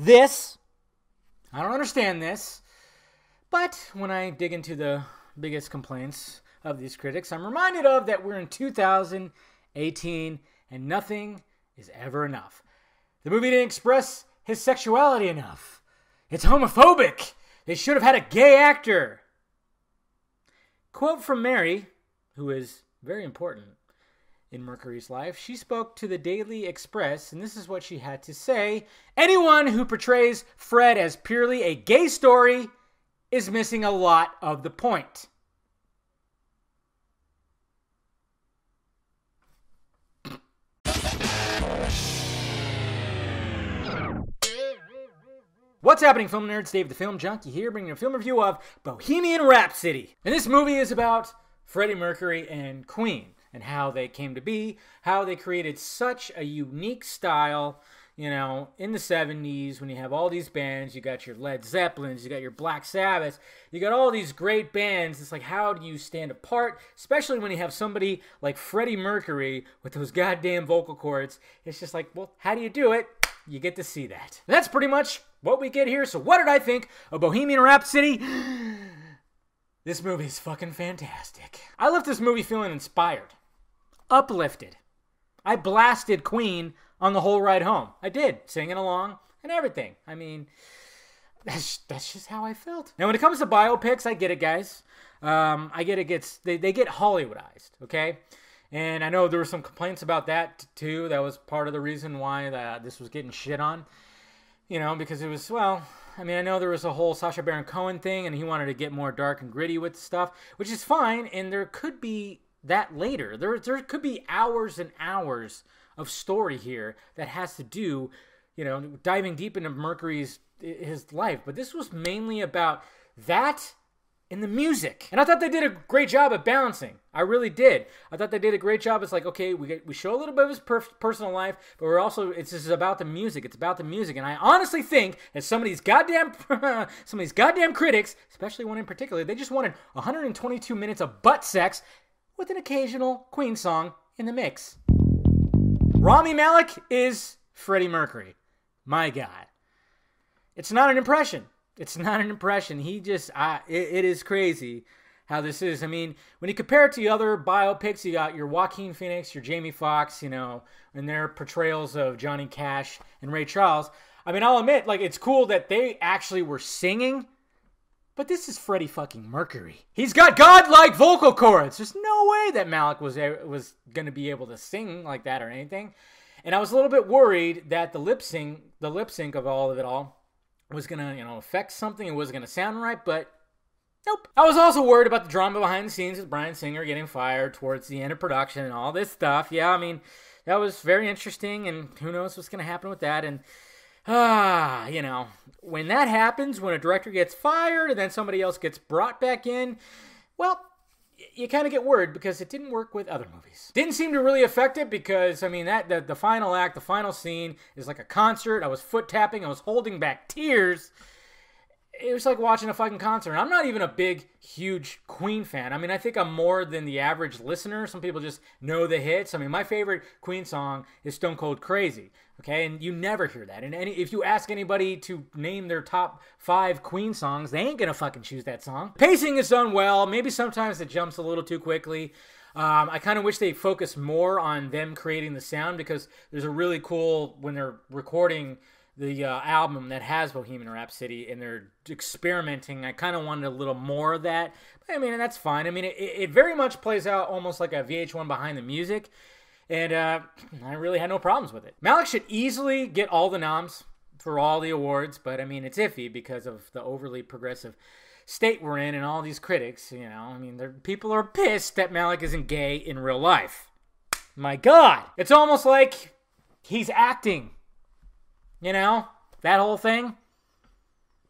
I don't understand this. But when I dig into the biggest complaints of these critics, I'm reminded of that we're in 2018 and nothing is ever enough. The movie didn't express his sexuality enough. It's homophobic. They should have had a gay actor. Quote from Mary, who is very important in Mercury's life. She spoke to the Daily Express, and this is what she had to say. Anyone who portrays Fred as purely a gay story is missing a lot of the point. What's happening, film nerds? Dave the Film Junkie here, bringing a film review of Bohemian Rhapsody. And this movie is about Freddie Mercury and Queen and how they came to be, how they created such a unique style, you know, in the 70s when you have all these bands. You got your Led Zeppelins, you got your Black Sabbath, you got all these great bands. It's like, how do you stand apart, especially when you have somebody like Freddie Mercury with those goddamn vocal cords? It's just like, well, how do you do it? You get to see that. That's pretty much what we get here. So what did I think of Bohemian Rhapsody? This movie is fucking fantastic. I left this movie feeling inspired, uplifted. I blasted Queen on the whole ride home. I did, singing along and everything. I mean, that's just how I felt. Now, when it comes to biopics, I get it, guys. I get it they get Hollywoodized, okay? And I know there were some complaints about that, too. That was part of the reason why this was getting shit on. You know, because it was, well, I mean, I know there was a whole Sacha Baron Cohen thing, and he wanted to get more dark and gritty with stuff, which is fine, and there could be that later. There could be hours and hours of story here that has to do, you know, diving deep into his life. But this was mainly about that and the music. And I thought they did a great job at balancing. I really did. I thought they did a great job. It's like, okay, we show a little bit of his personal life, but we're also, it's just about the music. It's about the music. And I honestly think that some of these goddamn critics, especially one in particular, they just wanted 122 minutes of butt sex with an occasional Queen song in the mix. Rami Malek is Freddie Mercury. My God. It's not an impression. It's not an impression. He just, it is crazy how this is. I mean, when you compare it to the other biopics, you got your Joaquin Phoenix, your Jamie Foxx, you know, and their portrayals of Johnny Cash and Ray Charles. I mean, I'll admit, like, it's cool that they actually were singing, but this is Freddie fucking Mercury. He's got godlike vocal cords. There's no way that Malek was going to be able to sing like that or anything. And I was a little bit worried that the lip sync of all of it all was going to, you know, affect something. It wasn't going to sound right, but nope. I was also worried about the drama behind the scenes with Bryan Singer getting fired towards the end of production and all this stuff. Yeah, I mean, that was very interesting, and who knows what's going to happen with that. And, you know, when that happens, when a director gets fired and then somebody else gets brought back in, well, you kind of get worried because it didn't work with other movies. Didn't seem to really affect it because, I mean, the final act, the final scene is like a concert. I was foot tapping. I was holding back tears. It was like watching a fucking concert. I'm not even a big, huge Queen fan. I mean, I think I'm more than the average listener. Some people just know the hits. I mean, my favorite Queen song is Stone Cold Crazy, okay? And you never hear that. And if you ask anybody to name their top 5 Queen songs, they ain't gonna fucking choose that song. Pacing is done well. Maybe sometimes it jumps a little too quickly. I kind of wish they focused more on them creating the sound, because there's a really cool, when they're recording the album that has Bohemian Rhapsody and they're experimenting, I kind of wanted a little more of that. But I mean, that's fine. I mean, it very much plays out almost like a VH1 behind the music, and I really had no problems with it. Malek should easily get all the noms for all the awards, but I mean, it's iffy because of the overly progressive state we're in and all these critics, you know. I mean, people are pissed that Malek isn't gay in real life. My God. It's almost like he's acting. You know, that whole thing,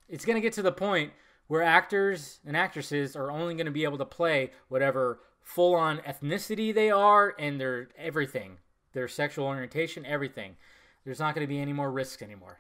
it's going to get to the point where actors and actresses are only going to be able to play whatever full-on ethnicity they are and their everything, their sexual orientation, everything. There's not going to be any more risks anymore.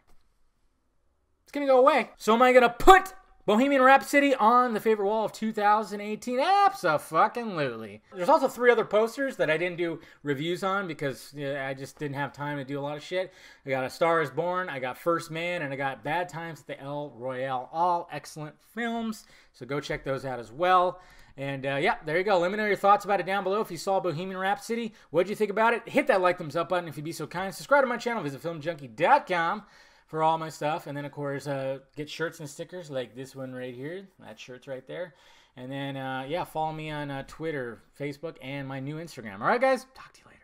It's going to go away. So am I going to put Bohemian Rhapsody on the favorite wall of 2018. Abso-fucking-lutely. There's also 3 other posters that I didn't do reviews on because I just didn't have time to do a lot of shit. I got A Star is Born, I got First Man, and I got Bad Times at the El Royale. All excellent films, so go check those out as well. And yeah, there you go. Let me know your thoughts about it down below. If you saw Bohemian Rhapsody, what did you think about it? Hit that like, thumbs up button if you'd be so kind. Subscribe to my channel. Visit filmjunkie.com for all my stuff. And then, of course, get shirts and stickers like this one right here. That shirt's right there. And then, yeah, follow me on Twitter, Facebook, and my new Instagram. All right, guys? Talk to you later.